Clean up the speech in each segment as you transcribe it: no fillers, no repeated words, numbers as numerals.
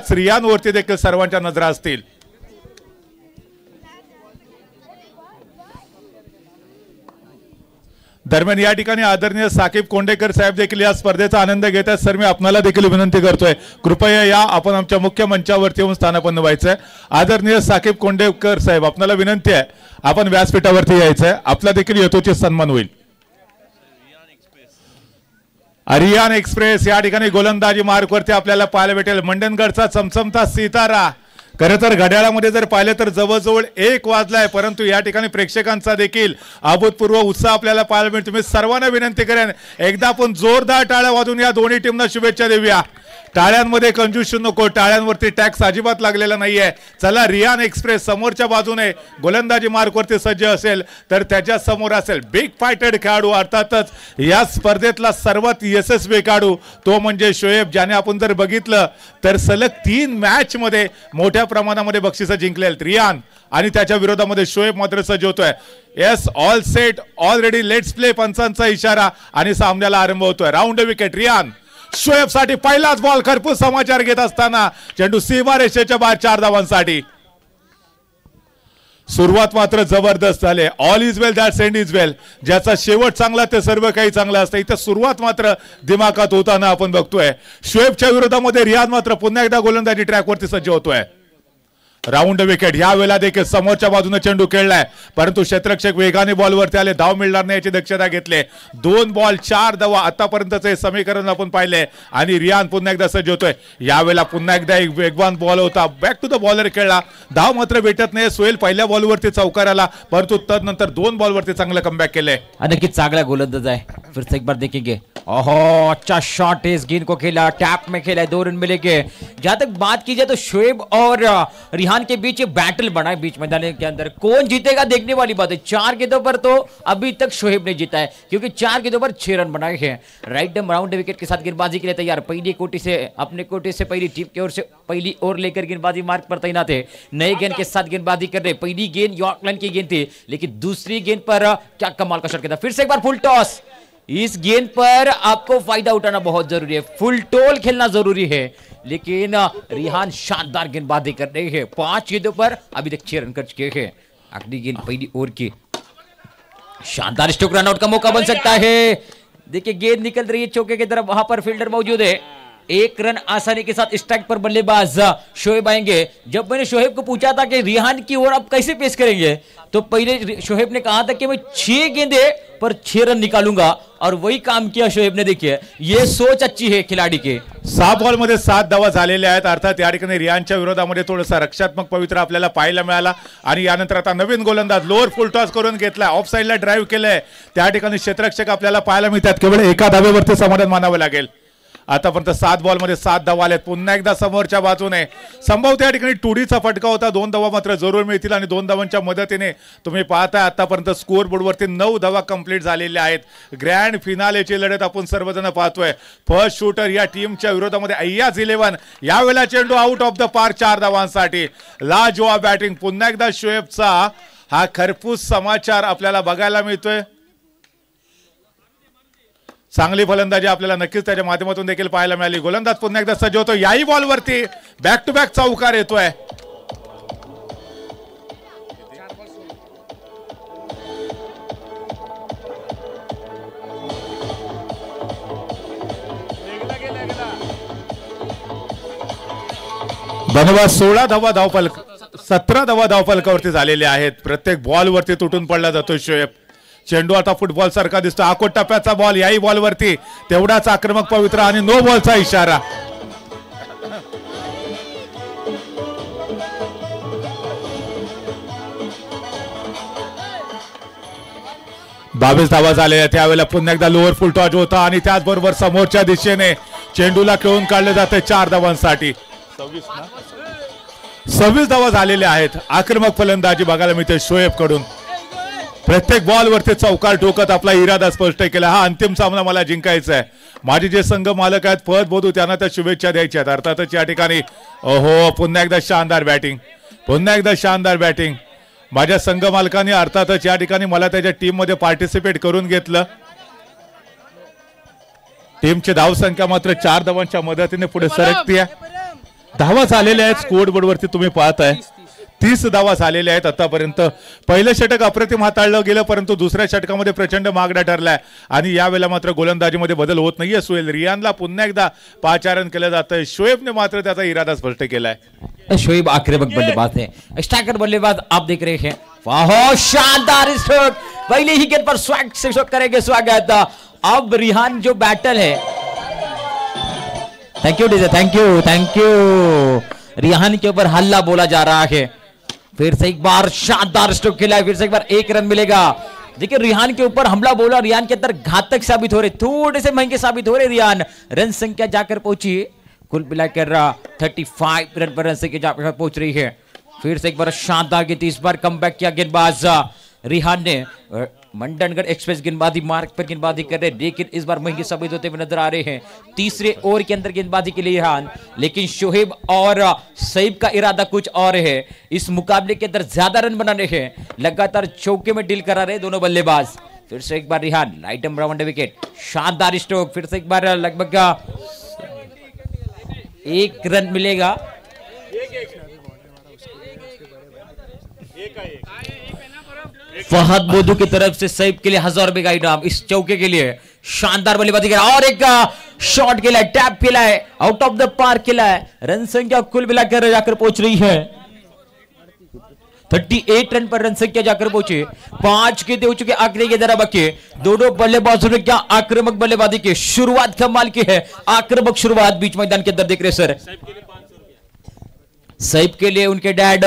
त्याच रियानवरती देखील सर्वांच्या नजरा असतील. दरम्यान या ठिकाणी आदरणीय साकीब कोंडेकर साहेब देखील या स्पर्धेचा आनंद घेत आहेत. सर, मी आपल्याला देखील विनंती करतोय, कृपया या, आपण आमच्या मुख्य मंचावरती येऊन स्थानापन्न व्हायचंय. आदरणीय साकीब कोंडेकर साहेब, आपल्याला विनंती आहे, आपण व्यासपीठावरती यायचंय, आपला देखील यथोचित सन्मान होईल. रियान एक्सप्रेस या ठिकाणी गोलंदाजी मार्कवरती आपल्याला पाहायला भेटेल. मंडणगडचा चमचमता सितारा. खरं तर घड्याळामध्ये जर पाहिलं तर जवळजवळ 1 वाजलाय, परंतु या ठिकाणी प्रेक्षकांचा देखील अभूतपूर्व उत्साह आपल्याला पाहायला मिळतो. मी सर्वांना विनंती करेन, एकदा आपण जोरदार टाळ्या वाजवून या दोन्ही टीमना शुभेच्छा देऊया. टाळ्यांमध्ये कंजूस नको, टाळ्यांवरती टॅक्स अजिबात लागलेला नाहीये. चला, रियान एक्सप्रेस समोरच्या बाजूने गोलंदाजी मार्कवरती सज्ज असेल तर त्याच्या समोर असेल बिग फायटेड खेळाडू, अर्थातच या स्पर्धेतला सर्वात यशस्वी खेळाडू तो म्हणजे शोएब, ज्याने आपण जर बघितलं तर सलग 3 मॅच मध्ये मोठ्या प्रमाणामध्ये बक्षिसं जिंकलेत. रियान आणि त्याच्या विरोधामध्ये शोएब मात्र सज्ज होतोय. Yes, all set, already let's play, पंचांचा इशारा आणि सामन्याला आरंभ होतोय. Round wicket Riyan. शोएब साठी पहिलाच बॉल. खरपूस समाचार घेत असताना चेंडू सीमा रेषेच्या बाहेर 4 धावांसाठी. सुरुवात मात्र जबरदस्त झाले. All is well that's and is well. ज्याचा शेवट चांगला ते सर्व काही चांगलं असतं. इथं सुरुवात मात्र दिमागात होताना आपण बघतोय. शोएबच्या विरोधामध्ये रियान मात्र पुन्हा एकदा गोलंदाजी ट्रॅकवरती सज्ज होतोय. Round wicket. या वेळेला देखील समोरच्या बाजूने चेंडू खेळलाय, परंतु क्षेत्ररक्षक वेगाने बॉलवरती आले, धाव मिळणार नाही याची दक्षता घेतले. 2 बॉल 4 धावा आतापर्यंतचे समीकरण आपण पाहिले आणि रियान पुन्हा एकदा सज्ज होतोय. यावेळेला पुन्हा एकदा एक वेगवान बॉल होता, बॅक टू द बॉलर खेळला, धाव मात्र भेटत नाही. सोहेल पहिल्या बॉलवरती चौकार आला, परंतु तदनंतर 2 बॉलवरती चांगलं कमबॅक केलंय. नक्कीच चांगला गोलंदाज है. फिर से एक बार देखेंगे. ओहो, अच्छा शॉट है, इस गेंद को खेला, टैप में खेला, 2 रन मिलेंगे. जहां तक बात की जाए तो शोएब और रिहान के बीच एक बैटल बना है बीच मैदान के अंदर. कौन जीतेगा देखने वाली बात है. 4 गेंदों पर तो अभी तक शोएब ने जीता है, क्योंकि 4 गेंदों पर 6 रन बनाए हैं. राइट राउंड विकेट के साथ गेंदबाजी के लिए तैयार. पहली कोटी से, अपने कोटी से पहली टीम की ओर से पहली ओवर लेकर गेंदबाजी मार्ग पर तैनात है. नए गेंद के साथ गेंदबाजी कर रहे. पहली गेंद यॉर्कलैंड की गेंद थी, लेकिन दूसरी गेंद पर क्या कमाल का शॉट किया. फिर से एक बार फुल टॉस. इस गेंद पर आपको फायदा उठाना बहुत जरूरी है, फुल टोल खेलना जरूरी है, लेकिन रिहान शानदार गेंदबाजी कर रहे हैं. 5 गेंदों पर अभी तक 6 रन कर चुके हैं. अगली गेंद पहली ओवर की. शानदार स्ट्रोक, रनआउट का मौका बन सकता है. देखिए गेंद निकल रही है चौके की तरफ, वहां पर फील्डर मौजूद है. 1 रन आसानी के साथ स्ट्राइक पर बल्लेबाज शोएब आएंगे. जब मैंने शोएब को पूछा था कि रिहान की ओर आप कैसे पेश करेंगे, तो पहले शोएब ने कहा था कि मैं 6 गेंदे पर 6 रन निकालूंगा, और वही काम किया शोएब ने. देखिए ये सोच अच्छी है खिलाड़ी की. 6 बॉलमध्ये 7 धावा झालेल्या आहेत. अर्थात या ठिकाणी रियानच्या विरोधामध्ये थोडासा रक्षात्मक पवित्र आपल्याला पाहायला मिळाला. आणि यानंतर आता नवीन गोलंदाज लोअर फुल टॉस करून घेतला, ऑफ साईडला ड्राईव्ह केलंय. त्या ठिकाणी क्षेत्ररक्षक आपल्याला पाहायला मिळतात. केवळ एका धावेवरती समाधान मानावं लागेल. आतापर्यंत 7 बॉलमध्ये 7 धावा आल्यात. पुन्हा एकदा समोरच्या बाजूने संभवतः या ठिकाणी टुडीचा फटका होता. 2 धावा मात्र जरूर मिळतील आणि 2 धावांच्या मदतीने तुम्ही पाहताय आतापर्यंत स्कोअर बोर्डवरती 9 धावा कंप्लीट झालेल्या आहेत. ग्रँड फिनालेची लढत आपण सर्वजण पाहतोय. फर्स्ट शूटर या टीमच्या विरोधामध्ये अय्याज 11. यावेळेला चेंडू आउट ऑफ द पार्क 4 धावांसाठी. लाजवाब बॅटिंग. पुन्हा एकदा शोएबचा हा खरपूस समाचार आपल्याला बघायला मिळतोय. चांगली फलंदाजी आपल्याला नक्कीच त्याच्या माध्यमातून देखील पाहायला मिळाली. गोलंदाज पुन्हा एकदा सज्ज होतो. याही बॉलवरती बॅक टू बॅक चौकार येतोय. धन्यवाद. 16 धावा धावफलक, 17 धावा धावफलकावरती झालेले आहेत. प्रत्येक बॉलवरती तुटून पडला जातोय शोएब. चेंडू आता फुटबॉल सारखा दिसतो. आकोट टप्प्याचा बॉल, याही बॉलवरती तेवढाच आक्रमक पवित्र आणि नो बॉलचा इशारा. बावीस धावा झाले. त्यावेळेला पुन्हा एकदा लोअर फुल टॉस होता आणि त्याचबरोबर समोरच्या दिशेने चेंडूला खेळून काढले जाते 4 धावांसाठी. 26 धावा झालेल्या आहेत. आक्रमक फलंदाजी बघायला मिळते शोएब कडून. प्रत्येक बॉलवरती चौकार ठोकत आपला इरादा स्पष्ट केला. हा अंतिम सामना मला जिंकायचा आहे. माझे जे संघ मालक आहेत फहद बोधू त्यांना त्या शुभेच्छा द्यायच्या आहेत. अर्थातच या ठिकाणी ओहो पुन्हा एकदा शानदार बॅटिंग, पुन्हा एकदा शानदार बॅटिंग. माझ्या संघ मालकांनी अर्थातच या ठिकाणी मला त्याच्या टीम मध्ये पार्टिसिपेट करून घेतलं. टीमची धावसंख्या मात्र 4 धावांच्या मदतीने पुढे सरकते. धावा झालेल्या आहेत स्कोअर बोर्डवरती तुम्ही पाहताय 30 धावा झालेल्या आहेत आतापर्यंत. पहिलं षटक अप्रतिम हाताळलं गेलं परंतु दुसऱ्या षटकामध्ये प्रचंड मागडा ठरलाय आणि यावेळेला मात्र गोलंदाजीमध्ये बदल होत नाहीये. सुहेल रियानला पुन्हा एकदा पाचारण केलं जातंय. शोएबने मात्र त्याचा इरादा स्पष्ट केलाय. शोएब आक्रमक बल्लेबाज है, स्ट्राइकर बल्लेबाज आप देख रहे हैं. वाह शानदार स्ट्रोक, पहले ही गेंद पर स्वैग से स्ट्रोक करेंगे स्वागत. अब रिहान जो बैटल है, thank you DJ, thank you. Rihan के ऊपर हल्ला बोला जा रहा है. फिर से एक बार शानदार स्ट्रोक खेला है, फिर से एक बार एक रन मिलेगा. देखिए रिहान के ऊपर हमला बोला, रिहान के अंदर घातक साबित हो रहे, थोड़े से महंगे साबित हो रहे रिहान. रन संख्या जाकर पहुंची कुल मिलाकर 35 रन पर रन संख्या जाकर पहुंच रही है. फिर से एक बार शानदार गेंद, इस बार कमबैक किया गेंदबाज रिहान ने. मंडनगढ़ एक्सप्रेस गेंदबाजी मार्ग पर गेंदबाजी कर रहे, लेकिन इस बार महंगे साबित होते हुए नजर आ रहे हैं. तीसरे ओवर के अंदर गेंदबाजी के लिए रिहान, लेकिन शोएब और सईब का इरादा कुछ और है. इस मुकाबले के अंदर ज्यादा रन बनाने हैं, लगातार चौके में डील करा रहे दोनों बल्लेबाज. फिर से एक बार Rihan, light and brown wicket, शानदार स्ट्रोक. फिर से एक बार लगभग 1 रन मिलेगा. फहद बोधू की तरफ से सईब के लिए 1000 रुपए का इनाम इस चौके के लिए. शानदार बल्लेबाजी कर और एक शॉट खेला है, टैप खेला है, आउट ऑफ द पार्क खेला है. रन संख्या कुल मिलाकर जाकर पहुंच रही है 38 रन पर रन संख्या जाकर पहुंचे. 5 गेंदें हो चुके आखिरी गेंद बके. दोनों बल्लेबाजों ने क्या आक्रामक बल्लेबाजी की, शुरुआत कमाल की है, आक्रामक शुरुआत बीच मैदान के अंदर देख रहे सर. सईब के लिए उनके डैड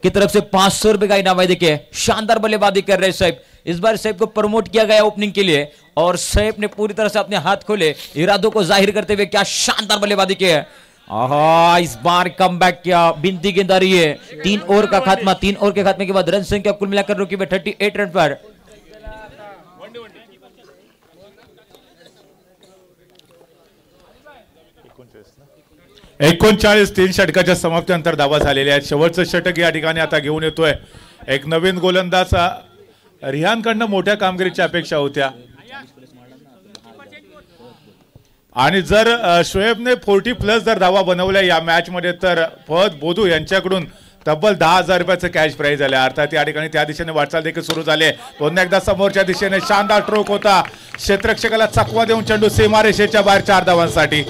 की तरफ से 500 रुपए का इनाम है. देखिए शानदार बल्लेबाजी कर रहे सईब. इस बार सईब को प्रमोट किया गया ओपनिंग के लिए और सईब ने पूरी तरह से अपने हाथ खोले, इरादों को जाहिर करते हुए क्या शानदार बल्लेबाजी की है. इस बार कमबैक किया, बिनती गेंद आ रही है. 3 ओवर का खात्मा, 3 ओवर के खात्मे के बाद रन संख्या कुल मिलाकर रुकी है 38 रन पर. 39 3 षटकाच्या समाप्तीनंतर धावा झालेल्या आहेत. शेवटचं षटक या ठिकाणी आता घेऊन येतोय एक नवीन गोलंदाज. रिहानकडनं मोठ्या कामगिरीच्या अपेक्षा होत्या आणि जर शोएबने 40+ जर धावा बनवल्या या मॅच मध्ये तर फहद बोधू यांच्याकडून तब्बल 10,000 रुपयाचं कॅश प्राइज झाले. अर्थात या ठिकाणी त्या दिशेने वाटचाल देखील सुरू झाली. पुन्हा एकदा समोरच्या दिशेने शानदार स्ट्रोक होता, क्षेत्ररक्षकाला चकवा देऊन चेंडू सीमारेषेच्या बाहेर 4 धावांसाठी.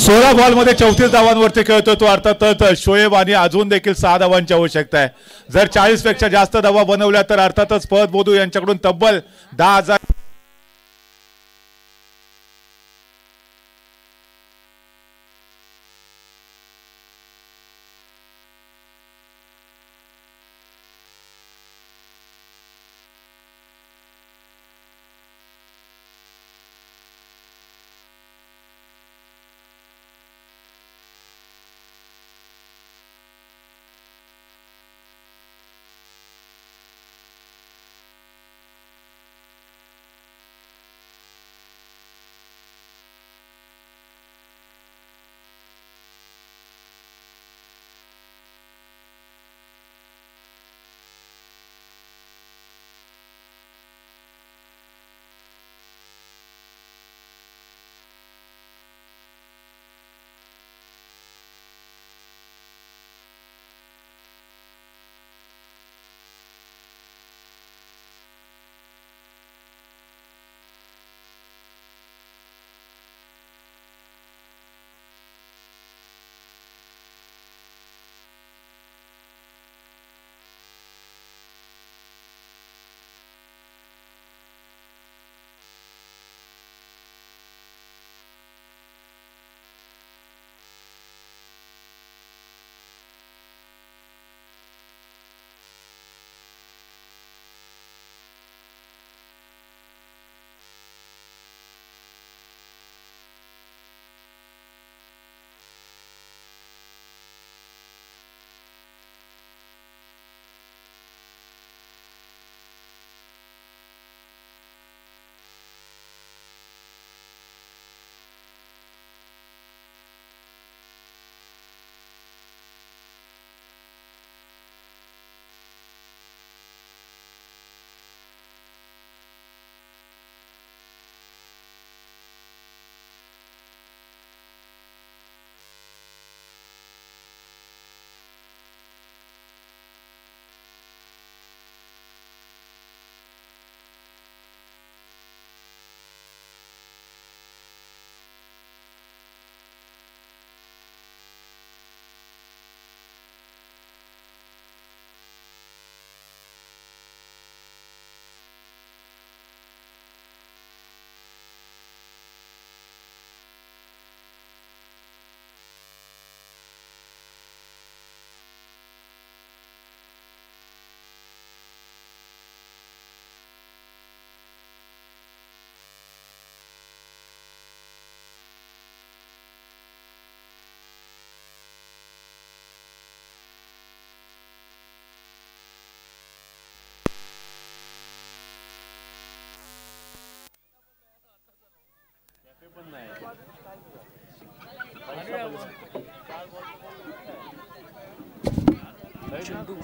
16 बॉलमध्ये 34 धावांवरती खेळतो तो. अर्थातच शोएब आणि अजून देखील 6 धावांची आवश्यकता आहे. जर 40 पेक्षा जास्त धावा बनवल्या तर अर्थातच फहद बोधू यांच्याकडून तब्बल 10,000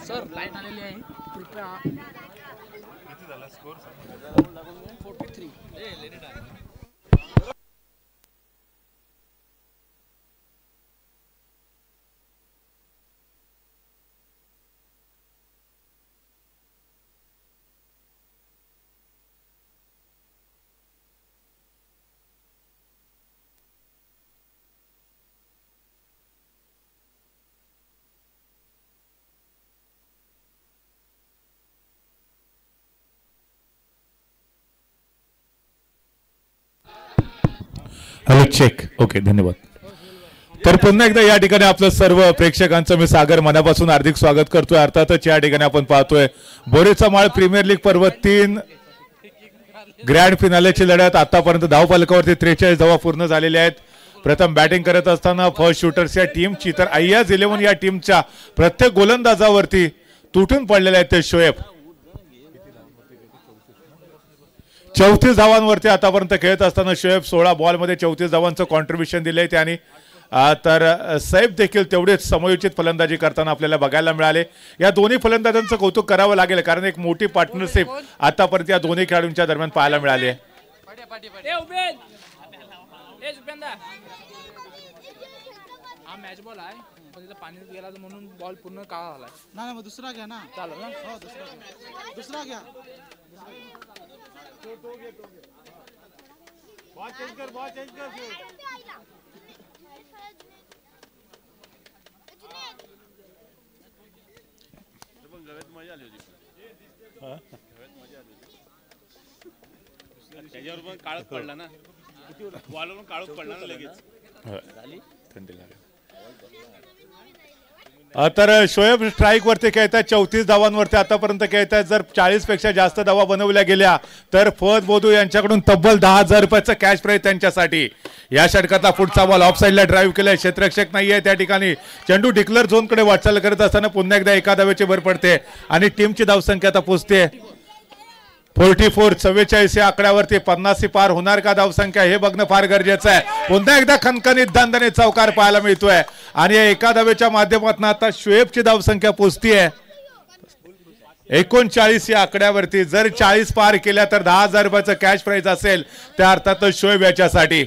सर लाईन आलेली आहे कृपया 43. Hello check. ओके, धन्यवाद. तर पुन्हा एकदा या ठिकाणी आपलं सर्व प्रेक्षकांचं मी सागर मनापासून हार्दिक स्वागत करतोय. अर्थातच या ठिकाणी आपण पाहतोय बोरीचा माळ प्रीमियर लीग पर्व 3 ग्रँड फिनालेची लढत. आतापर्यंत धावफलकावरती 43 धावा पूर्ण झालेल्या आहेत. प्रथम बॅटिंग करत असताना फर्स्ट शूटर्स या टीमची, तर अय्याज 11 या टीमच्या प्रत्येक गोलंदाजावरती तुटून पडलेले आहेत ते शोएब. 34 धावांवरती आतापर्यंत खेळत असताना शोएब 16 बॉलमध्ये 34 धावांचं कॉन्ट्रीब्युशन दिलंय त्याने. तर सैफ देखील तेवढेच समयोचित फलंदाजी करताना आपल्याला बघायला मिळाले. या दोन्ही फलंदाजांचं कौतुक करावं लागेल, कारण एक मोठी पार्टनरशिप आतापर्यंत या दोन्ही खेळाडूंच्या दरम्यान पाहायला मिळाली आहे. हा मॅच बॉल आहे पण तिथं पाणी गेला म्हणून बॉल पूर्ण काळा झालाय. नाही मग दुसरा घ्या ना. चालेल ना. हो दुसरा घ्या. बॉल चेंज कर. मजा आली होती. त्याच्यावर पण काळोख पडला ना, बॉलवर काळोख पडला ना लगेच. तर शोएब स्ट्राईक वरती खेळतात 34 धावांवरती आतापर्यंत खेळतात. जर 40 पेक्षा जास्त धावा बनवल्या गेल्या तर फहद बोधू यांच्याकडून तब्बल 10,000 रुपयाचं कॅश प्राइज त्यांच्यासाठी. या षटकातला पुढचा बॉल ऑफ साईडला ड्राईव्ह केलाय. क्षेत्ररक्षक नाहीये त्या ठिकाणी. चेंडू डिक्लेअर झोनकडे वाटचाल करत असताना पुन्हा एकदा एका धावेची भर पडते आणि टीमची धावसंख्या आता पोहोचते 44. 44 या आकड्यावरती 50 पार होणार का धावसंख्या हे बघणं फार गरजेचं आहे. पुन्हा एकदा खणखणीत दणदणीत चौकार पाहायला मिळतोय आणि या एका धावेच्या माध्यमातून आता शोएबची धावसंख्या पोहोचतीये 39 या आकड्यावरती. जर 40 पार केल्या तर 10,000 रुपयाचं कॅश प्राइज असेल, त्या अर्थातच शोएब याच्यासाठी.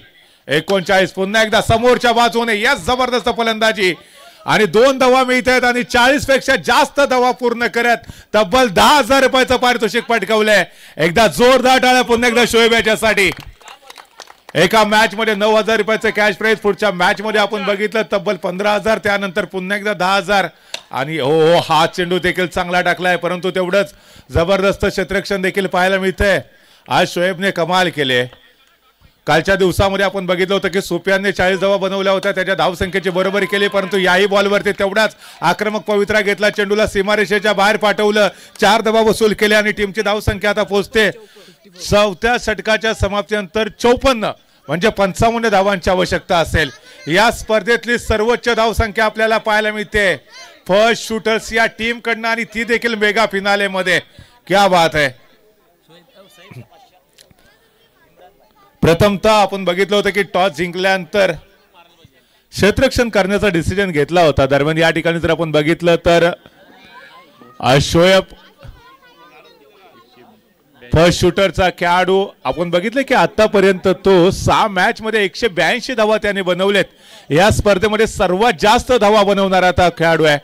39 पुन्हा एकदा समोरच्या बाजूने या जबरदस्त फलंदाजी आणि 2 धावा मिळत आहेत आणि 40 पेक्षा जास्त धावा पूर्ण करत तब्बल 10,000 रुपयाचं पारितोषिक पटकावलंय. एकदा जोरदार टाळ्या पुन्हा एकदा शोएब याच्यासाठी. एका मॅच मध्ये 9,000 रुपयाचं कॅश प्राइज. पुढच्या मॅच मध्ये आपण बघितलं तब्बल 15,000, त्यानंतर पुन्हा एकदा 10,000 आणि हो हा चेंडू देखील चांगला टाकलाय, परंतु तेवढंच जबरदस्त क्षेत्ररक्षण देखील पाहायला मिळतंय. आज शोएबने कमाल केले. कालच्या दिवसामध्ये आपण बघितलं होतं की सुफियानने 40 धावा बनवल्या होत्या, त्याच्या धावसंख्येची बरोबरी केली, परंतु याही बॉलवरती तेवढाच आक्रमक पवित्रा घेतला. चेंडूला सीमारेषेच्या बाहेर पाठवलं, 4 धावा वसूल केले आणि टीमची धावसंख्या आता पोहोचते 4थ्या षटकाच्या समाप्तीनंतर 54 म्हणजे 55 धावांची आवश्यकता असेल. या स्पर्धेतली सर्वोच्च धावसंख्या आपल्याला पाहायला मिळते फर्स्ट शूटर्स या टीम कडनं आणि ती देखील मेगा फिनाले मध्ये. क्या बात आहे. प्रथमतः आपण बघितलं होतं की टॉस जिंकल्यानंतर क्षेत्ररक्षण करण्याचा डिसिजन घेतला होता. दरम्यान या ठिकाणी जर आपण बघितलं तर शोएब फर्स्ट शूटरचा खेळाडू आपण बघितलं की आतापर्यंत तो 6 मॅच मध्ये 182 धावा त्याने बनवलेत. या स्पर्धेमध्ये सर्वात जास्त धावा बनवणारा आता खेळाडू आहे.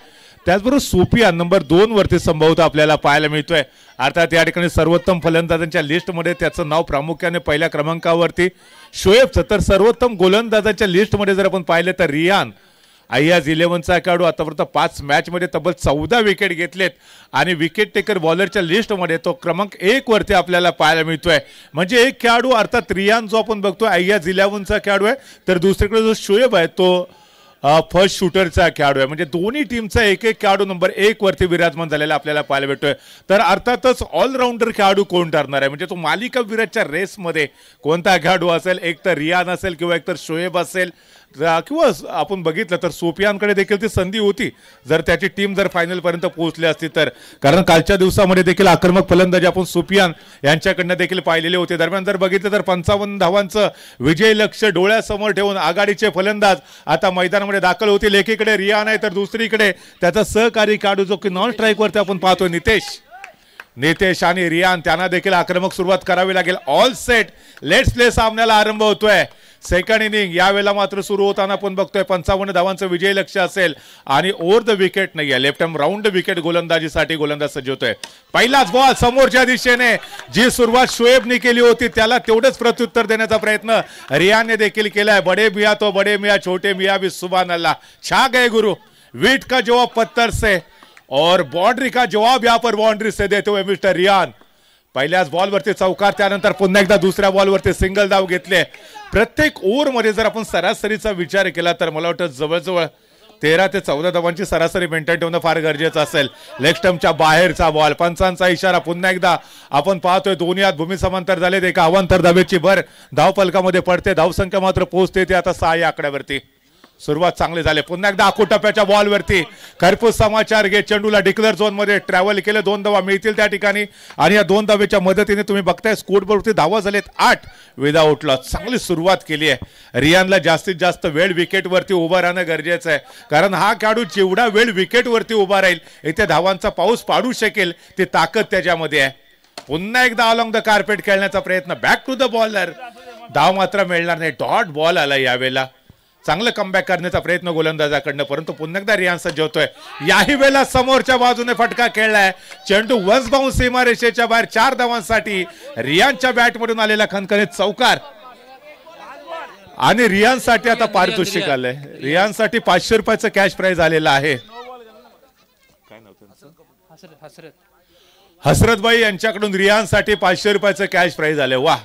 त्याचबरोबर सुफियान नंबर 2 वरती संभवत आपल्याला पाहायला मिळतोय. अर्थात या ठिकाणी सर्वोत्तम फलंदाजांच्या लिस्टमध्ये त्याचं नाव प्रामुख्याने पहिल्या क्रमांकावरती. शोएबचं तर सर्वोत्तम गोलंदाजांच्या लिस्टमध्ये जर आपण पाहिलं तर रियान अय्याज 11चा खेळाडू आतापर्यंत 5 मॅच मध्ये तब्बल 14 विकेट घेतलेत आणि विकेट टेकर बॉलरच्या लिस्टमध्ये तो क्रमांक 1 वरती आपल्याला पाहायला मिळतोय. म्हणजे एक खेळाडू अर्थात रियान जो आपण बघतोय अय्याज 11चा खेळाडू आहे, तर दुसरीकडे जो शोएब आहे तो फर्स्ट शूटरचा खेळाडू आहे. म्हणजे दोन्ही टीमचा एक एक खेळाडू नंबर 1 वरती विराजमान झालेला आपल्याला पाहायला भेटतोय. तर अर्थातच ऑलराऊंडर खेळाडू कोण ठरणार आहे, म्हणजे तो मालिकावीराच्या रेसमध्ये कोणता खेळाडू असेल, एक तर रियान असेल किंवा एक तर शोएब असेल. किंवा आपण बघितलं तर सोफियानकडे देखील ती संधी होती जर त्याची टीम जर फायनल पर्यंत पोहोचली असती तर, कारण कालच्या दिवसामध्ये देखील आक्रमक फलंदाजी आपण सोफियान यांच्याकडनं देखील पाहिलेले होते. दरम्यान जर बघितलं तर 55 धावांचं विजय लक्ष्य डोळ्यासमोर ठेवून आघाडीचे फलंदाज आता मैदानामध्ये दाखल होतील. एकीकडे रियान आहे तर दुसरीकडे त्याचा सहकारी काढू जो की नॉन स्ट्राईकवरती आपण पाहतोय नितेश आणि रियान, त्यांना देखील आक्रमक सुरुवात करावी लागेल. ऑल सेट, लेट्स प्ले सामन्याला आरंभ होतोय. सेकंड इनिंग यावेळेला मात्र सुरू होताना आपण बघतोय 55 धावांचं विजय लक्ष्य असेल आणि ओव्हर द विकेट नाही आहे. लेफ्ट हँड राऊंड विकेट गोलंदाजीसाठी गोलंदाज सज्ज होतोय. पहिलाच बॉल समोरच्या दिशेने, जी सुरुवात शोएबने केली होती त्याला तेवढंच प्रत्युत्तर देण्याचा प्रयत्न रियानने देखील केलाय. बडे मियां तो बडे मियां, छोटे मियां भी सुभान अल्लाह. छा गए गुरु. वीट का जवाब पत्थर से और बाउंड्री का जवाब यहां पर बाउंड्री से देते हुए मिस्टर रियान. पहिल्याच बॉलवरती चौकार, त्यानंतर पुन्हा एकदा दुसऱ्या बॉलवरती सिंगल धाव घेतले. प्रत्येक ओव्हरमध्ये जर आपण सरासरीचा विचार केला तर मला वाटतं जवळजवळ 13 ते 14 धावांची सरासरी मेंटेन ठेवणं फार गरजेचं असेल. लेग स्टंपच्या बाहेरचा बॉल, पंचांचा इशारा. पुन्हा एकदा आपण पाहतोय दोन्ही हात भूमी समांतर झालेत. एका अवांतर धावेची भर धावफलकामध्ये पडते. धावसंख्या मात्र पोहोचते ते आता 6 या आकड्यावरती. सुरुवात चांगली झाली. पुन्हा एकदा आखोटप्प्याच्या बॉलवरती खरपूस समाचार घे. चेंडूला डिक्लेअर झोन मध्ये ट्रॅव्हल केलं. 2 धावा मिळतील त्या ठिकाणी आणि या 2 धावेच्या मदतीने तुम्ही बघताय स्कोरबोर्डवरती धावा झालेत 8 विदाउट लॉस. चांगली सुरुवात केली आहे. रियानला जास्तीत जास्त वेळ विकेटवरती उभं राहणं गरजेचं आहे, कारण हा खेळाडू जेवढा वेळ विकेटवरती उभा राहील इथे धावांचा पाऊस पाडू शकेल ती ताकद त्याच्यामध्ये आहे. पुन्हा एकदा अलॉंग द कार्पेट खेळण्याचा प्रयत्न. Back to the bowler. धाव मात्र मिळणार नाही. डॉट बॉल आला यावेळेला. चांगलं कमबॅक करण्याचा प्रयत्न गोलंदाजाकडनं, परंतु पुन्हा एकदा रियान सज्ज होतोय. याही वेळेला समोरच्या बाजूने फटका खेळलाय. चेंडू वन्स बाउन्स सीमारेषेच्या बाहेर. 4 धावांसाठी रियानच्या बॅटमधून आलेला खणखणीत चौकार आणि रियानसाठी आता पारितोषिक आलंय. रियानसाठी 500 रुपयाचं कॅश प्राइज आलेलं आहे. हसरतबाई यांच्याकडून रियानसाठी 500 रुपयाचं कॅश प्राइज आलंय. वा,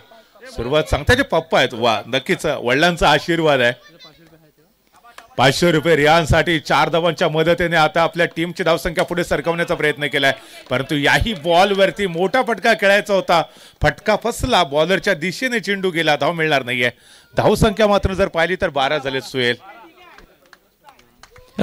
सुरुवात सांगता. त्याचे पप्पा आहेत. वा, नक्कीच वडिलांचा आशीर्वाद आहे. 500 रुपये रियानसाठी. 4 धावांच्या मदतीने आता आपल्या टीमची धावसंख्या पुढे सरकवण्याचा प्रयत्न केलाय, परंतु याही बॉलवरती मोठा फटका खेळायचा होता. फटका फसला. बॉलरच्या दिशेने चेंडू गेला. धाव मिळणार नाहीये. धावसंख्या मात्र जर पाहिली तर 12 झाले. सुहेल,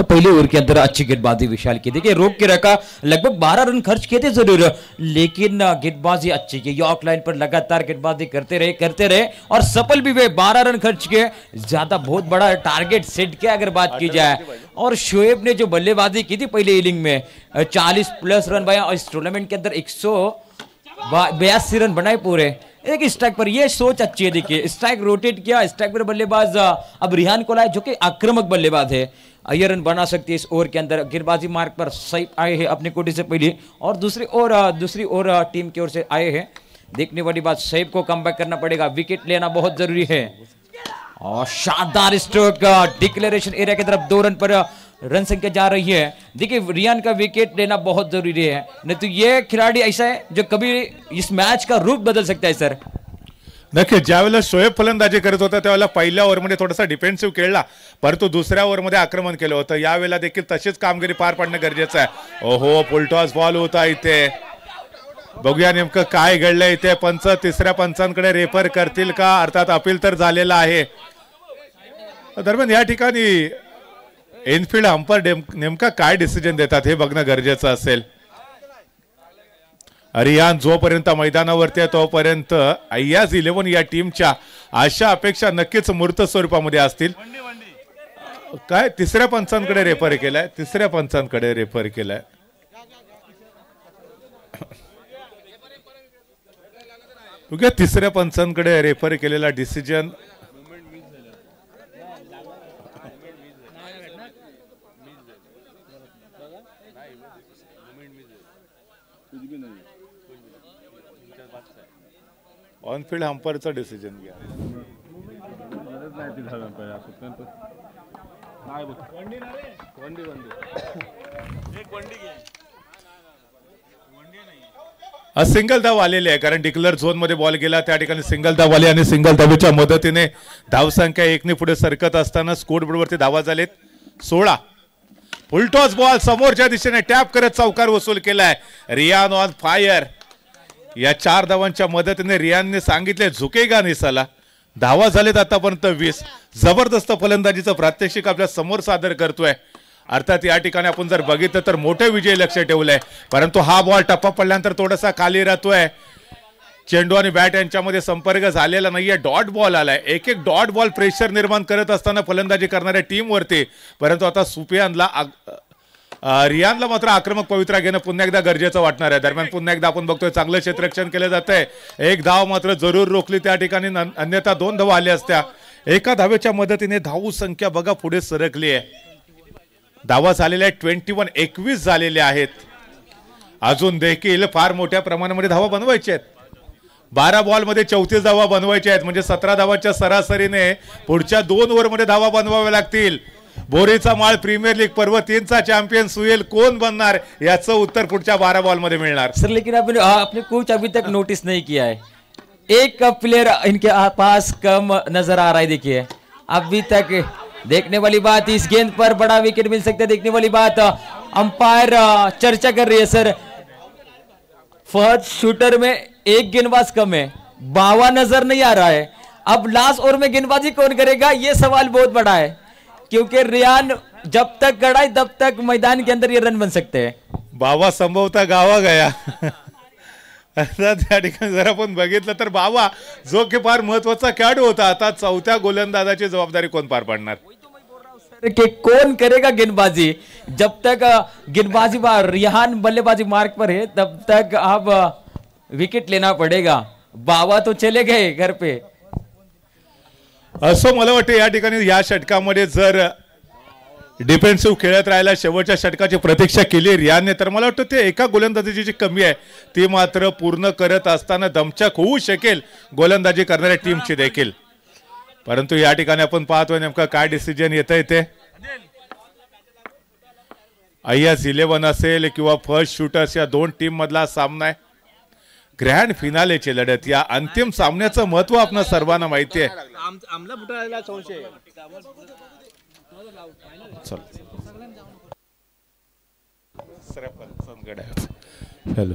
पहले ओवर के अंदर अच्छी गेंदबाजी विशाल की. देखिए रोक के रखा, लगभग 12 रन खर्च किए थे जरूर, लेकिन गेंदबाजी अच्छी की. यॉर्क लाइन पर लगातार गेंदबाजी करते रहे और सफल भी हुए. 12 रन खर्च किए, ज्यादा बहुत बड़ा टारगेट सेट किया अगर बात की जाए. और शोएब ने जो बल्लेबाजी की थी पहले इनिंग में 40+ रन बनाए और इस टूर्नामेंट के अंदर 182 रन बनाए पूरे एक स्ट्राइक पर. ये सोच अच्छी है. देखिए स्ट्राइक रोटेट किया, स्ट्राइक पर बल्लेबाज अब रिहान को लाए जो कि आक्रामक बल्लेबाज है. ये रन बना सकती है इस ओवर के अंदर. गेंदबाजी मार्ग पर सही आए हैं अपनी कोटी से पहले और दूसरी ओर टीम की ओर से आए हैं. देखने वाली बात, सैफ को कमबैक करना पड़ेगा. विकेट लेना बहुत जरूरी है. और शानदार स्ट्रोक. डिक्लेरेशन एरिया की तरफ 2 रन पर रन संख्या जा रही है. देखिए रियान का विकेट लेना बहुत जरूरी है, नहीं तो ये खिलाड़ी ऐसा है जो कभी इस मैच का रूप बदल सकता है. सर नक्की ज्यावेळेला शोएब फलंदाजी करत होता त्यावेळेला पहिल्या ओव्हरमध्ये थोडासा डिफेन्सिव्ह खेळला, परंतु दुसऱ्या ओव्हरमध्ये आक्रमण केलं होतं. यावेळेला देखील तशीच कामगिरी पार पाडणं गरजेचं आहे. ओहो, फुलटॉस बॉल होता इथे. बघूया नेमकं काय घडलंय इथे. पंच तिसऱ्या पंचांकडे रेफर करतील का, अर्थात अपील तर झालेलं आहे. दरम्यान या ठिकाणी इनफिल्ड अंपायर नेमका काय डिसिजन देतात हे बघणं गरजेचं असेल. रियान जोपर्यंत मैदानावरती आहे तोपर्यंत अय्याज 11 या टीमच्या आशा अपेक्षा नक्कीच मूर्त स्वरूपामध्ये असतील. काय तिसऱ्या पंचांकडे रेफर केलाय. तिसऱ्या पंचांकडे रेफर केलेला डिसिजन ऑनफिल्ड अंपायरचा डिसिजन घ्या. सिंगल धाव आलेली आहे, कारण डिक्लेअर झोन मध्ये बॉल गेला त्या ठिकाणी सिंगल धाव आली आणि सिंगल धावेच्या मदतीने धावसंख्या 1 ने पुढे सरकत असताना स्कोरबोर्डवरती धावा झालेत 16. फुलटॉस बॉल समोरच्या दिशेने टॅप करत चौकार वसूल केलाय. Riyan on fire. या 4 धावांच्या मदतीने रियानने सांगितले झुकेगा नाही साला. धावा झालेत आतापर्यंत 20. जबरदस्त फलंदाजीचं प्रात्यक्षिक आपल्या समोर सादर करतोय. अर्थात या ठिकाणी आपण जर बघितलं तर मोठे विजय लक्ष ठेवलंय, परंतु हा बॉल टप्पा पडल्यानंतर थोडासा खाली राहतोय. चेंडू आणि बॅट यांच्यामध्ये संपर्क झालेला नाहीये. डॉट बॉल आलाय. एक एक डॉट बॉल प्रेशर निर्माण करत असताना फलंदाजी करणाऱ्या टीमवरती, परंतु आता रियानला मात्र आक्रमक पवित्रा घेणं पुन्हा एकदा गरजेचं वाटणार आहे. दरम्यान पुन्हा एकदा आपण बघतोय चांगलं क्षेत्ररक्षण केलं जातंय. एक धाव मात्र जरूर रोखली त्या ठिकाणी, अन्यथा 2 धावा आल्या असत्या. एका धावेच्या मदतीने धाव संख्या बघा पुढे सरकली आहे. धावा झालेल्या 21 झालेल्या आहेत. अजून देखील फार मोठ्या प्रमाणामध्ये धावा बनवायच्या आहेत. 12 बॉलमध्ये 34 धावा बनवायच्या आहेत, म्हणजे 17 धावाच्या सरासरीने पुढच्या 2 ओव्हरमध्ये धावा बनवाव्या लागतील. बोरीचा माळ प्रीमियर लीग पर्व 3चा चॅम्पियन सुहेल कोण बनणार याचं उत्तर पुढच्या 12 बॉलमध्ये मिळणार. सर लेकिन आपने कोच अभी तक नोटिस नहीं किया है, एक प्लेयर इनके पास कम नजर आ रहा है. देखिए अभी तक देखने वाली बात, इस गेंद पर बड़ा विकेट मिल सकता है. देखने वाली बात, अंपायर चर्चा कर रही है. सर फर्स्ट शूटर में एक गेंदबाज कम है, बावा नजर नहीं आ रहा है. अब लास्ट ओवर में गेंदबाजी कौन करेगा, ये सवाल बहुत बड़ा है, क्योंकि रियान जब तक गड़ा है तब तक मैदान के अंदर ये रन बन सकते हैं. बाबा संभवता गावा गया. त्या ठिकाणी जर आपण बघितलं तर बाबा जो की फार महत्वाचा खेळाडू होता, आता 4थ्या गोलंदाजाची जबाबदारी कोण पार पाडणार. कि कौन करेगा गेंदबाजी. जब तक गेंदबाजी रिहान बल्लेबाजी मार्ग पर है तब तक अब विकेट लेना पड़ेगा. बाबा तो चले गए घर पे. असं मला वाटतं या ठिकाणी या षटकामध्ये जर डिफेन्सिव्ह खेळत राहायला शेवटच्या षटकाची प्रतीक्षा केली रियानने, तर मला वाटतं ते एका गोलंदाजीची जी कमी आहे ती मात्र पूर्ण करत असताना दमछाक होऊ शकेल गोलंदाजी करणाऱ्या टीमची देखील. परंतु या ठिकाणी आपण पाहतोय नेमका काय डिसिजन येत आहे ते. आयएस 11 असेल किंवा फर्स्ट शूटर्स या 2 टीम मधला सामना आहे. ग्रँड फिनालेची लढत, या अंतिम सामन्याचं महत्व आपल्या सर्वांना माहिती आहे. हॅलो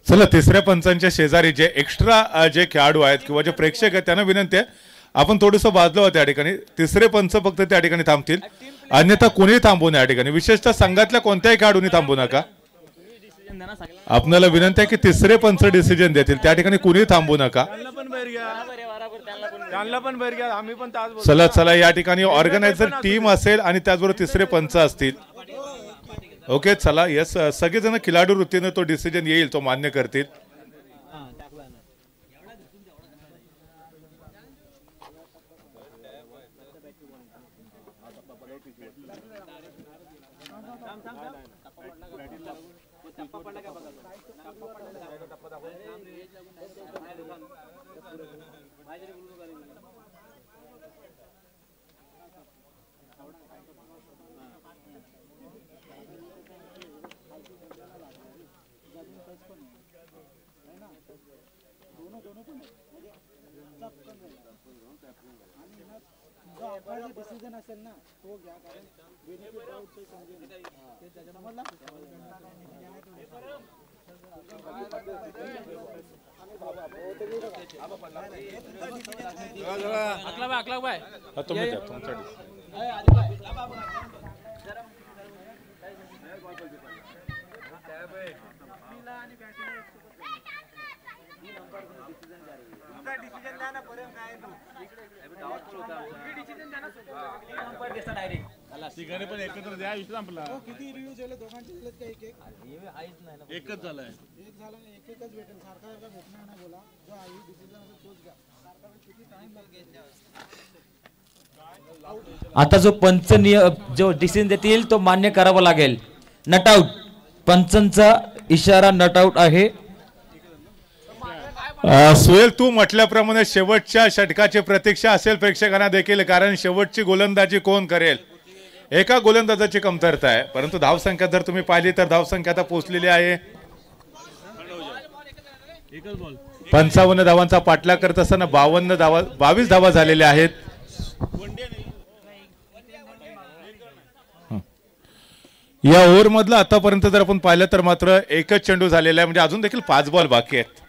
चला तिसऱ्या पंचांच्या शेजारी जे एक्स्ट्रा जे खेळाडू आहेत किंवा जे प्रेक्षक आहेत त्यांना विनंती आहे आपण थोडंसं बाजलं होतं. त्या ठिकाणी तिसरे पंच फक्त त्या ठिकाणी थांबतील, अन्यथा कोणीही थांबू नये. या ठिकाणी विशेषतः संघातल्या कोणत्याही खेळाडूंनी थांबू नका. आपल्याला विनंती आहे की तिसरे पंच डिसिजन देतील, त्या ठिकाणी कोणीही थांबू नका. चला चला या ठिकाणी ऑर्गनायझर टीम असेल आणि त्याचबरोबर तिसरे पंच असतील. ओके चला यस, सगळेजण खिलाडू वृत्तीने तो डिसिजन येईल तो मान्य करतील. डिसिजन असेल ना तो घ्या कारण बेनिफिट आउट ते समजेल ते त्याच्यामुळे अकला बाय तुम्ही द्या तुमचा तिघांनी पण एकत्र द्या विषय संपला. किती रिव्ह्यू झाले दोघांचे दिलेत का एक एकच झालाय. एक झाला एक एकच भेटेल सारखा भेटणार नाही बोला जो आई डिसिजन असेल तोच घ्या सारखा किती टाइम लागेल. आता जो पंच जो डिसिजन देतील तो मान्य करावा लागेल. नटआउट पंचांचा इशारा नटआउट आहे. सुहेल तू म्हटल्याप्रमाणे शेवटच्या षटकाची प्रतीक्षा असेल प्रेक्षकांना देखील कारण शेवटची गोलंदाजी कोण करेल. एका गोलंदाजाची कमतरता आहे परंतु धावसंख्या जर तुम्ही पाहिली तर धावसंख्या आता पोहोचलेली आहे 55 धावांचा पाठलाग करत असताना 22 धावा झालेल्या आहेत. या ओव्हर मधला आतापर्यंत जर आपण पाहिलं तर मात्र एकच चेंडू झालेला आहे म्हणजे अजून देखील 5 बॉल बाकी आहेत.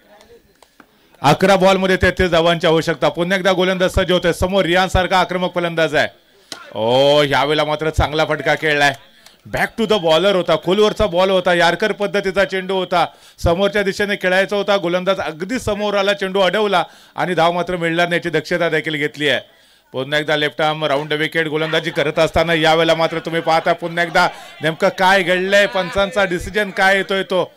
11 बॉल मध्ये 33 धावांची आवश्यकता. पुन्हा एकदा गोलंदाज सज्ज होतोय. समोर रियान सारखा आक्रमक फलंदाज आहे. ओ यावेळेला मात्र चांगला फटका खेळलाय. बॅक टू द बॉलर होता. खोलवरचा बॉल होता. यार्कर पद्धतीचा चेंडू होता. समोरच्या दिशेने खेळायचा होता. गोलंदाज अगदी समोर आला. चेंडू अडवला आणि धाव मात्र मिळणार नाही याची दक्षता देखील घेतली आहे. पुन्हा एकदा लेफ्ट आर्म राऊंड विकेट गोलंदाजी करत असताना यावेळेला मात्र तुम्ही पाहता पुन्हा एकदा नेमकं काय घडलंय. पंचांचा डिसिजन काय येतोय तो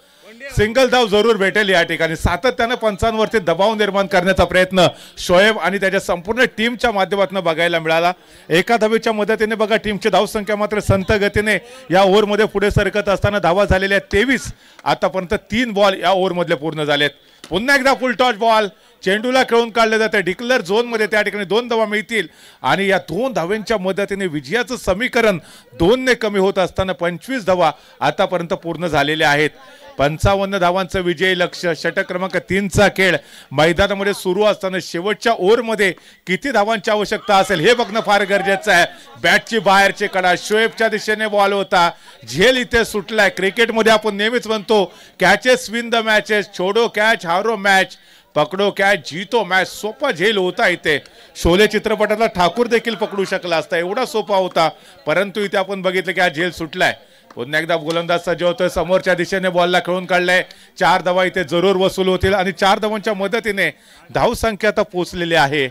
सिंगल धाव जरूर भेटेल. या ठिकाणी सातत्यानं पंचांवरती दबाव निर्माण करण्याचा प्रयत्न शोएब आणि त्याच्या संपूर्ण टीमच्या माध्यमातून बघायला मिळाला. एका धावेच्या मदतीने बघा टीमची धावसंख्या मात्र संत गतीने या ओव्हरमध्ये पुढे सरकत असताना धावा झालेल्या 23. आतापर्यंत 3 बॉल या ओव्हरमधले पूर्ण झालेत. पुन्हा एकदा फुल टॉच बॉल चेंडूला खेळून काढले जाते. डिक्लेअर झोनमध्ये त्या ठिकाणी 2 धावा मिळतील आणि या 2 धावांच्या मदतीने विजयाचं समीकरण 2 ने कमी होत असताना 25 धावा आतापर्यंत पूर्ण झालेल्या आहेत. 55 धावांचं विजयी लक्ष्य. षटक क्रमांक 3चा खेळ मैदानामध्ये सुरू असताना शेवटच्या ओव्हरमध्ये किती धावांची आवश्यकता असेल हे बघणं फार गरजेचं आहे. बॅटची बाहेरची कडा शोएबच्या दिशेने बॉल होता. झेल इथे सुटलाय. क्रिकेटमध्ये आपण नेहमीच म्हणतो कॅचेस विन द मॅचेस. छोडो कॅच हारो मॅच पकडो कॅच जीतो मॅच. सोपा झेल होता इथे. शोले चित्रपटातला ठाकूर देखील पकडू शकला असता एवढा सोपा होता परंतु इथे आपण बघितलं की हा झेल सुटलाय. पुन्हा एकदा गोलंदाज सज्ज होतोय. समोरच्या दिशेने बॉलला खेळून काढलाय. 4 धावा इथे जरूर वसूल होतील आणि 4 धावांच्या मदतीने धावसंख्या आता पोहोचलेली आहे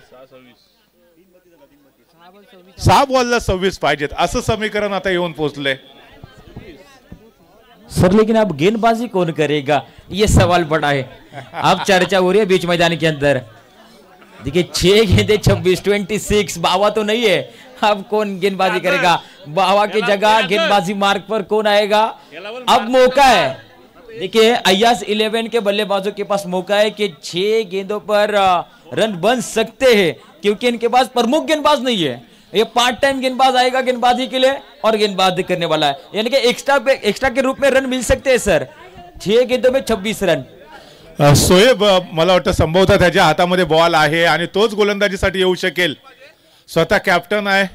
6 बॉलला 26 पाहिजेत असं समीकरण आता येऊन पोहोचले. सर लेकिन अब गेंदबाजी कौन करेगा ये सवाल बड़ा है. अब चर्चा हो रही है बीच मैदान के अंदर. देखिए 6 गेंदे 26 26 बावा तो नहीं है. अब कौन गेंदबाजी करेगा. बावा की जगह गेंदबाजी मार्ग पर कौन आएगा. अब मौका है. देखिए अय्याज 11 के बल्लेबाजों के पास मौका है कि 6 गेंदों पर रन बन सकते हैं क्योंकि इनके पास प्रमुख गेंदबाज नहीं है. ये पार्ट टाइम गेंदबाज आएगा गेंदबाजी के लिए और गेंदबाजी करने वाला है यानी कि एक्स्ट्रा के रूप में रन मिल सकते हैं सर. 6 गेंदों में 26 रन. शोएब मला वाटतं संभवतः त्याच्या हातामध्ये बॉल आहे आणि तोच गोलंदाजीसाठी येऊ शकेल. स्वतः कॅप्टन आहे.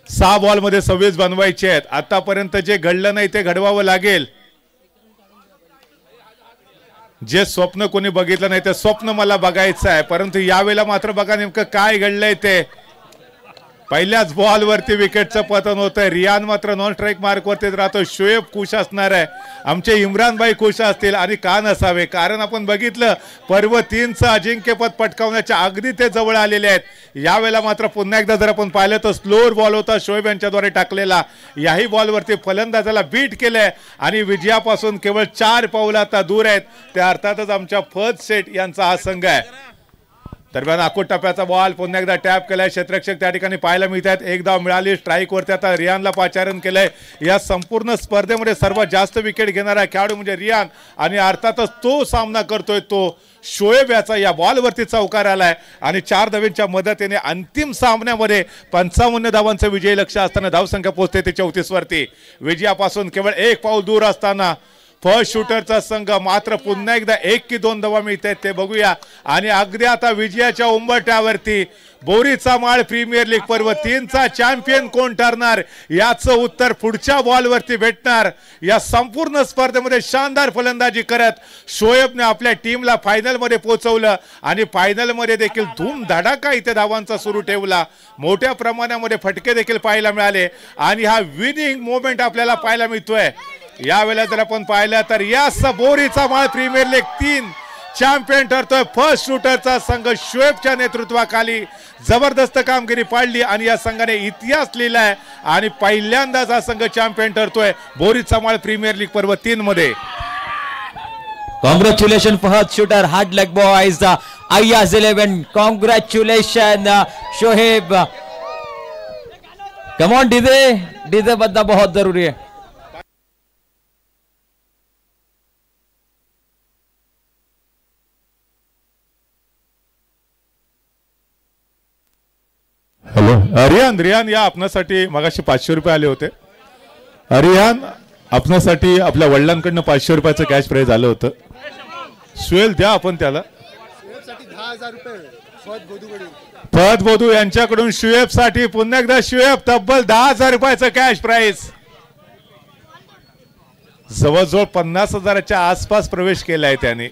6 बॉलमध्ये 26 बनवायचे आहेत. आतापर्यंत जे घडलं नाही ते घडवावं लागेल. जे स्वप्न कोणी बघितलं नाही ते स्वप्न मला बघायचं आहे परंतु यावेळेला मात्र बघा नेमकं काय घडलंय ते. पहिल्याच बॉलवरती विकेटचं पतन होतंय. रियान मात्र नॉन स्ट्राईक मार्कवरतीच राहतो. शोएब खुश असणार आहे. आमचे इम्रान भाई खुश असतील आणि का नसावे कारण आपण बघितलं पर्व 3चं अजिंक्यपद पटकावण्याच्या अगदी ते जवळ आलेले आहेत. यावेळेला मात्र पुन्हा एकदा जर आपण पाहिलं तर स्लोअर बॉल होता शोएब यांच्याद्वारे टाकलेला. याही बॉलवरती फलंदाजाला बीट केलंय आणि विजयापासून केवळ 4 पाऊल आता दूर आहेत. त्या अर्थातच आमच्या फर्स्ट सेट यांचा हा संघ आहे. दरम्यान अकोट टप्प्याचा बॉल पुन्हा एकदा टॅप केलाय, क्षेत्ररक्षक त्या ठिकाणी पाहायला मिळत आहेत. एक धाव मिळाली, स्ट्राईक वरती आता रियानला पाचारण केलंय. या संपूर्ण स्पर्धेमध्ये सर्वात जास्त विकेट घेणारा खेळाडू म्हणजे रियान आणि अर्थातच तो सामना करतोय तो शोएब याचा. या बॉलवरती चौकार आलाय आणि 4 धावांच्या मदतीने अंतिम सामन्यामध्ये 55 धावांचं विजयी लक्ष्य असताना धावसंख्या पोहोचते ते 34 वरती. विजयापासून केवळ 1 पाऊल दूर असताना फर्स्ट शूटरचा संघ मात्र पुन्हा एकदा 1 की 2 धावा मिळत आहेत ते बघूया. आणि अगदी आता विजयाच्या उंबरठ्यावरती बोरीचा माळ प्रीमियर लीग पर्व 3चा चॅम्पियन कोण ठरणार याचं उत्तर पुढच्या बॉलवरती भेटणार. या संपूर्ण स्पर्धेमध्ये शानदार फलंदाजी करत शोएबने आपल्या टीमला फायनलमध्ये पोहोचवलं आणि फायनलमध्ये देखील धूमधडाका इथे धावांचा सुरू ठेवला. मोठ्या प्रमाणामध्ये फटके देखील पाहायला मिळाले आणि हा विनिंग मोमेंट आपल्याला पाहायला मिळतोय. यावेळेला जर आपण पाहिलं तर यास बोरीचा माळ प्रीमियर लीग 3 चॅम्पियन ठरतोय. फर्स्ट शूटरचा संघ शोएबच्या नेतृत्वाखाली जबरदस्त कामगिरी पाडली आणि या संघाने इतिहास लिहिलाय आणि पहिल्यांदाच हा संघ चॅम्पियन ठरतोय बोरीचा माळ प्रीमियर लीग पर्व 3 मध्ये. Congratulation Fahad shooter, hard luck boys, Ayyaz 11, congratulation Shoaib. Come on DJ बदना बहुत जरूरी है. हॅलो रियान या आपणासाठी मगाशी 500 रुपये आले होते. रियान आपणासाठी आपल्या वडिलांकडनं 500 रुपयाचं कॅश प्राइज आलं होतं. सुहेल द्या आपण त्याला. फहद बोधू यांच्याकडून शुएब साठी पुन्हा एकदा शुएब तब्बल 10,000 रुपयाचं कॅश प्राइज. जवळजवळ 50,000च्या आसपास प्रवेश केलाय त्याने.